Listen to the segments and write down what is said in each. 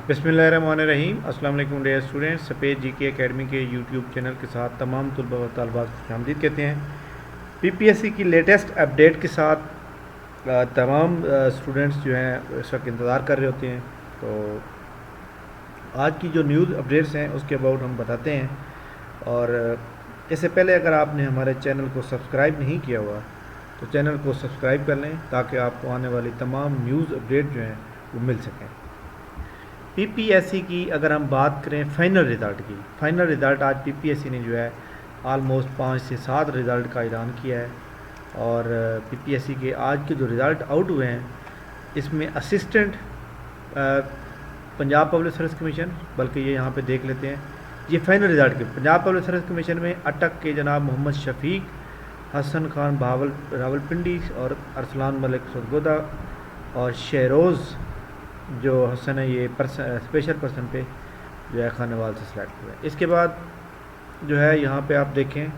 बिस्मिल्लाहिर्रहमानिर्रहीम। अस्सलाम वालेकुम डियर स्टूडेंट्स। सफ़ेद जीके एकेडमी के यूट्यूब चैनल के साथ तमाम तलबा व तालिबात को खुशामदीद कहते हैं। पीपीएससी की लेटेस्ट अपडेट के साथ तमाम स्टूडेंट्स जो हैं इस वक्त इंतज़ार कर रहे होते हैं। तो आज की जो न्यूज़ अपडेट्स हैं उसके अबाउट हम बताते हैं। और इससे पहले अगर आपने हमारे चैनल को सब्सक्राइब नहीं किया हुआ तो चैनल को सब्सक्राइब कर लें ताकि आपको आने वाली तमाम न्यूज़ अपडेट जो हैं वो मिल सकें। पीपीएससी की अगर हम बात करें फाइनल रिज़ल्ट की, फाइनल रिज़ल्ट आज पीपीएससी ने जो है आलमोस्ट 5 से 7 रिज़ल्ट का ऐलान किया है। और पीपीएससी के आज के जो रिज़ल्ट आउट हुए हैं इसमें assistant Punjab public service commission, बल्कि ये यहाँ पे देख लेते हैं ये फाइनल रिज़ल्ट के पंजाब पब्लिक सर्विस कमीशन में अटक के जनाब मोहम्मद शफीक, हसन खान रावलपिंडी और अरसलान मलिक सरगोदा और शहरोज़ जो हसन है ये स्पेशल पर्सन पे जो है खानेवाल से सिलेक्ट हुआ है। इसके बाद जो है यहाँ पे आप देखें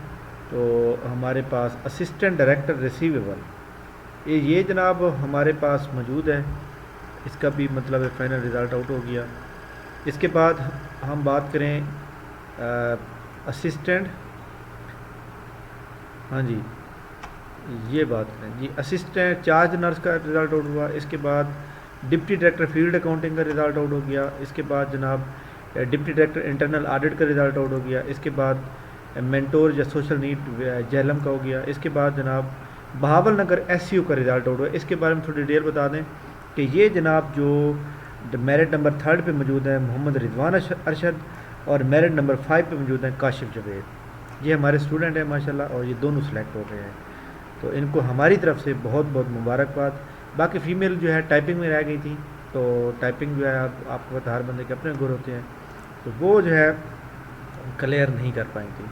तो हमारे पास असिस्टेंट डायरेक्टर रिसीवेबल ये जनाब हमारे पास मौजूद है। इसका भी मतलब है फाइनल रिज़ल्ट आउट हो गया। इसके बाद हम बात करें असिस्टेंट, हाँ जी ये बात करें जी असिस्टेंट चार्ज नर्स का रिज़ल्ट आउट हुआ। इसके बाद डिप्टी डायरेक्टर फील्ड अकाउंटिंग का रिज़ल्ट आउट हो गया। इसके बाद जनाब डिप्टी डायरेक्टर इंटरनल ऑडिट का रिज़ल्ट आउट हो गया। इसके बाद मेंटोर या सोशल नीड जहलम का हो गया। इसके बाद जनाब बहावल नगर एससीयू का रिज़ल्ट आउट हुआ। इसके बारे में थोड़ी डिटेल बता दें कि ये जनाब जो मेरिट नंबर 3 पे मौजूद है मोहम्मद रिजवान अरशद और मेरिट नंबर 5 पे मौजूद है काशिफ जवेद। ये हमारे स्टूडेंट हैं माशाल्लाह और ये दोनों सेलेक्ट हो गए हैं। तो इनको हमारी तरफ से बहुत बहुत मुबारकबाद। बाकी फ़ीमेल जो है टाइपिंग में रह गई थी, तो टाइपिंग जो है आपको पता हर बंदे के अपने गुर होते हैं, तो वो जो है क्लियर नहीं कर पाई थी,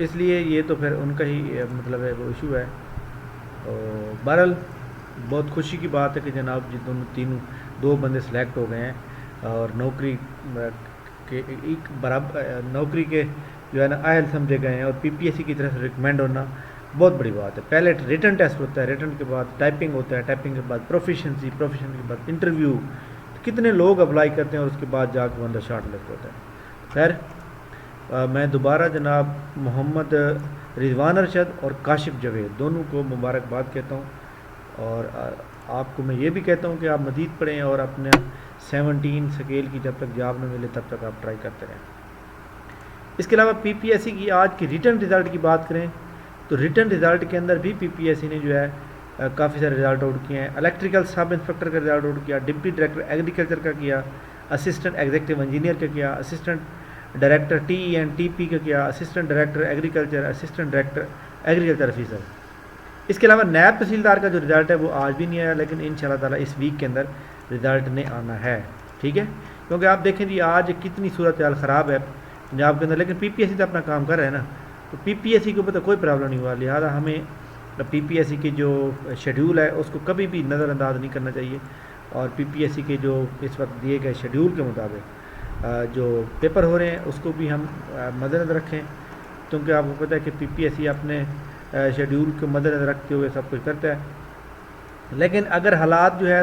इसलिए ये तो फिर उनका ही मतलब है वो इशू है। तो बहरहाल बहुत खुशी की बात है कि जनाब जी दो बंदे सेलेक्ट हो गए हैं और नौकरी के एक बराबर नौकरी के जो है ना अहल समझे गए हैं। और पीपीएससी की तरफ से रिकमेंड होना बहुत बड़ी बात है। पहले रिटन टेस्ट होता है, रिटन के बाद टाइपिंग होता है, टाइपिंग के बाद प्रोफिशेंसी के बाद इंटरव्यू, तो कितने लोग अप्लाई करते हैं और उसके बाद जाकर बंदा शॉर्ट लिस्ट होता है। खैर मैं दोबारा जनाब मोहम्मद रिजवान अरशद और काशिफ जवेद दोनों को मुबारकबाद कहता हूँ। और आपको मैं ये भी कहता हूँ कि आप मज़ीद पढ़ें और अपने 17 स्केल की जब तक जॉब न मिले तब तक आप ट्राई करते रहें। इसके अलावा पीपीएससी की आज की रिटन रिज़ल्ट की बात करें तो रिटन रिज़ल्ट के अंदर भी पीपीएससी ने जो है काफ़ी सारे रिज़ल्ट आउट किए हैं। इलेक्ट्रिकल सब इंस्पेक्टर का रिज़ल्ट आउट किया, डिप्टी डायरेक्टर एग्रीकल्चर का किया, असिस्टेंट एग्जीक्यूटिव इंजीनियर का किया, असिस्टेंट डायरेक्टर टीईएनटीपी का किया, assistant director agriculture, assistant director agriculture officer. इसके अलावा नायब तहसीलदार का जो रिज़ल्ट है वो आज भी नहीं आया, लेकिन इंशाल्लाह ताला इस वीक के अंदर रिज़ल्ट ने आना है, ठीक है। क्योंकि आप देखें जी आज कितनी सूरत हाल ख़राब है पंजाब के अंदर, लेकिन पीपीएससी तो अपना काम कर रहा है ना, तो पीपीएससी के ऊपर तो कोई प्रॉब्लम नहीं हुआ। लिहाजा हमें पीपीएससी के जो शेड्यूल है उसको कभी भी नज़रअंदाज नहीं करना चाहिए। और पीपीएससी के जो इस वक्त दिए गए शेड्यूल के मुताबिक जो पेपर हो रहे हैं उसको भी हम मद्देनज़र रखें, क्योंकि आपको पता है कि पीपीएससी अपने शेड्यूल को मद्देनज़र रखते हुए सब कुछ करता है। लेकिन अगर हालात जो है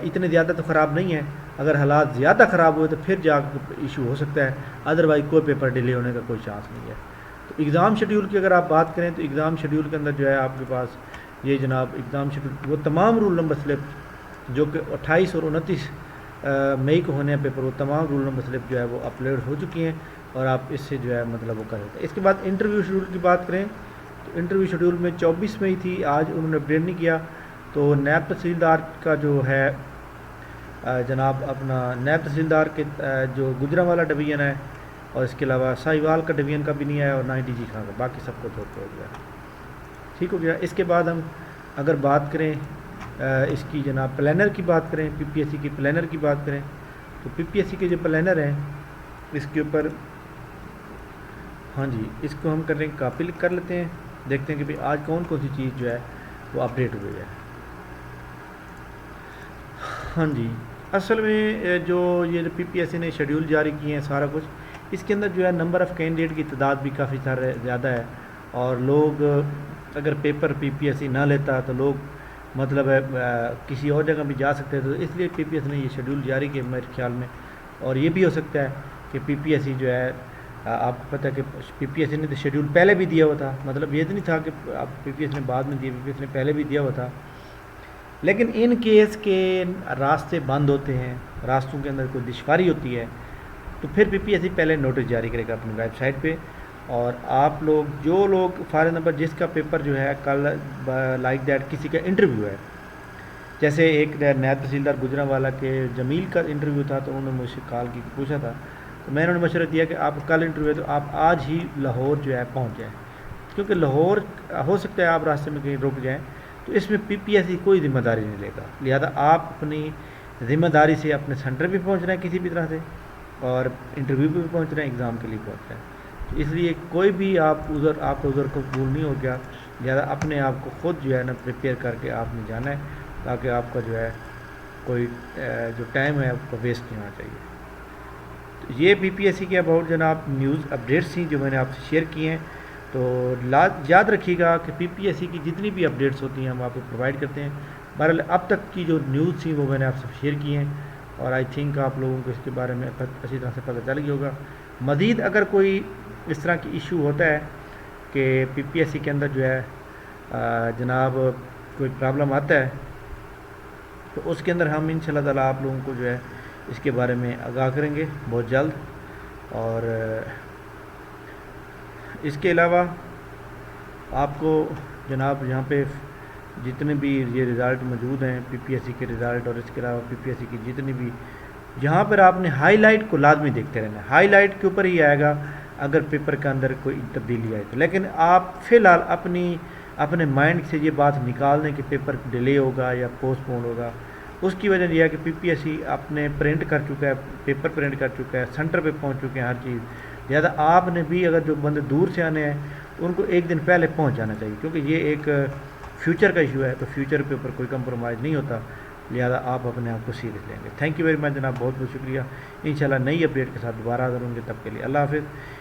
इतने ज़्यादा तो ख़राब नहीं है, अगर हालात ज़्यादा ख़राब हुए तो फिर जाकर इशू हो सकता है, अदरवाइज़ कोई पेपर डिले होने का कोई चांस नहीं है। तो एग्ज़ाम शेड्यूल की अगर आप बात करें तो एग्ज़ाम शेड्यूल के अंदर जो है आपके पास ये जनाब एग्ज़ाम शेड्यूल वो तमाम रूल नंबर स्लिप जो कि 28 और 29 मई को होने हैं पेपर, वो तमाम रूल नंबर स्लिप जो है वो अपलोड हो चुकी हैं और आप इससे जो है मतलब वो कर सकते हैं। इसके बाद इंटरव्यू शेड्यूल की बात करें तो इंटरव्यू शेड्यूल में 24 मई थी, आज उन्होंने अपडेट नहीं किया। तो नायब तहसीलदार का जो है जनाब अपना नायब तहसीलदार के जो गुजरांवाला डिवीज़न है और इसके अलावा साहिवाल का डिवीज़न का भी नहीं आया और ना ही डीजी खान का, बाकी सब कुछ हो गया, ठीक हो गया। इसके बाद हम अगर बात करें इसकी जनाब प्लानर की बात करें, पीपीएससी की प्लानर की बात करें तो पीपीएससी के जो प्लानर हैं इसके ऊपर हाँ जी इसको हम करें कॉपी कर लेते हैं, देखते हैं कि भाई आज कौन सी चीज़ जो है वो अपडेट हुई है। हाँ जी असल में जो ये पीपीएससी ने शेड्यूल जारी किए हैं सारा कुछ, इसके अंदर जो है नंबर ऑफ़ कैंडिडेट की तादाद भी काफ़ी सारे ज़्यादा है और लोग अगर पेपर पीपीएससी ना लेता तो लोग مطلب ہے کسی اور جگہ بھی جا سکتے ہیں، تو اس لیے پی پی ایس نے یہ شیڈول جاری کیا میرے خیال میں. اور یہ بھی ہو سکتا ہے کہ پی پی ایس سی جو ہے آپ کو پتہ ہے کہ پی پی ایس سی نے تو شیڈول پہلے بھی دیا ہوا تھا، مطلب یہ تو نہیں تھا کہ اب پی پی ایس نے بعد میں دیا، پی پی ایس نے پہلے بھی دیا ہوا تھا. لیکن ان کیس کے راستے بند ہوتے ہیں، راستوں کے اندر کوئی دشواری ہوتی ہے، تو پھر پی پی ایس سی پہلے نوٹس جاری کرے گا اپنی ویب سائٹ پہ. اور آپ لوگ جو لوگ فار نمبر جس کا پیپر جو ہے کل لائک دیٹ کسی کا انٹرویو ہے، جیسے ایک نائب تحصیلدار گجرانوالہ کے جمیل کا انٹرویو تھا، تو انہوں نے مجھ سے کال کی پوچھا تھا، تو میں نے انہیں مشورہ دیا کہ آپ کل انٹرویو ہے تو آپ آج ہی لاہور جو ہے پہنچ جائیں، کیونکہ لاہور ہو سکتا ہے آپ راستے میں کہیں رک جائیں، تو اس میں پی پی ایس سی کوئی ذمہ داری نہیں لے گا. لہذا آپ اپنی ذمہ داری سے اپنے سینٹر بھی پہنچ رہے ہیں کسی بھی طرح سے، اور انٹرویو پہ بھی پہنچ رہے ہیں، ایگزام کے لیے پہنچ رہے ہیں. تو اس لیے کوئی بھی آپ کا عذر قبول نہیں ہو گیا. لہٰذا اپنے آپ کو خود جو ہے نا پریپیئر کر کے آپ نے جانا ہے، تاکہ آپ کا جو ہے کوئی جو ٹائم ہے آپ کو ویسٹ نہیں ہونا چاہیے. تو یہ پی پی ایس سی کے اباؤٹ جناب نیوز اپڈیٹس تھیں جو میں نے آپ سے شیئر کی ہیں. تو یاد رکھیے گا کہ پی پی ایس سی کی جتنی بھی اپڈیٹس ہوتی ہیں ہم آپ کو پرووائڈ کرتے ہیں. بہرحال اب تک کی جو نیوز تھیں وہ میں نے آپ سے شیئر کی ہیں، اور آئی تھنک آپ لوگوں کو اس کے بارے میں اچھی طرح سے پتہ چل گیا ہوگا. مزید اگر کوئی اس طرح کی ایشو ہوتا ہے کہ پی پی ایس سی کے اندر جو ہے جناب کوئی پرابلم آتا ہے، تو اس کے اندر ہم انشاءاللہ تعالیٰ آپ لوگوں کو جو ہے اس کے بارے میں آگاہ کریں گے بہت جلد. اور اس کے علاوہ آپ کو جناب یہاں پہ جتنے بھی یہ رزلٹ موجود ہیں پی پی ایس سی کے رزلٹ، اور اس کے علاوہ پی پی ایس سی کی جتنی بھی، جہاں پر آپ نے ہائی لائٹ کو لازمی دیکھتے رہنا ہے. ہائی لائٹ کے اوپر ہی آئے گا اگر پیپر کے اندر کوئی تبدیلی آئے تو. لیکن آپ فی الحال اپنے مائنڈ سے یہ بات نکال دیں کہ پیپر ڈیلے ہوگا یا پوسٹ پون ہوگا. اس کی وجہ یہ ہے کہ پی پی ایس سی اپنے پرنٹ کر چکا ہے، پیپر پرنٹ کر چکا ہے، سینٹر پہ پہنچ چکے ہیں ہر چیز. لہٰذا آپ نے بھی اگر جو بندے دور سے آنے ہیں ان کو ایک دن پہلے پہنچ جانا چاہیے، کیونکہ یہ ایک فیوچر کا ایشو ہے، تو فیوچر کے اوپر کوئی کمپرومائز نہیں ہوتا. لہٰذا آپ اپنے آپ کو سیریس لیں گے. تھینک یو ویری مچ جناب، بہت بہت شکریہ. انشاءاللہ نئی اپڈیٹ کے ساتھ دوبارہ حاضر ہوں گے، تب کے لیے اللہ حافظ.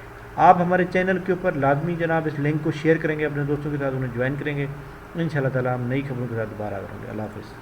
آپ ہمارے چینل کے اوپر لازمی جناب اس لنک کو شیئر کریں گے اپنے دوستوں کے ساتھ، انہیں جوائن کریں گے. انشاءاللہ تعالیٰ ہم نئی خبروں کے ساتھ دوبارہ حاضر ہوں گے. اللہ حافظ.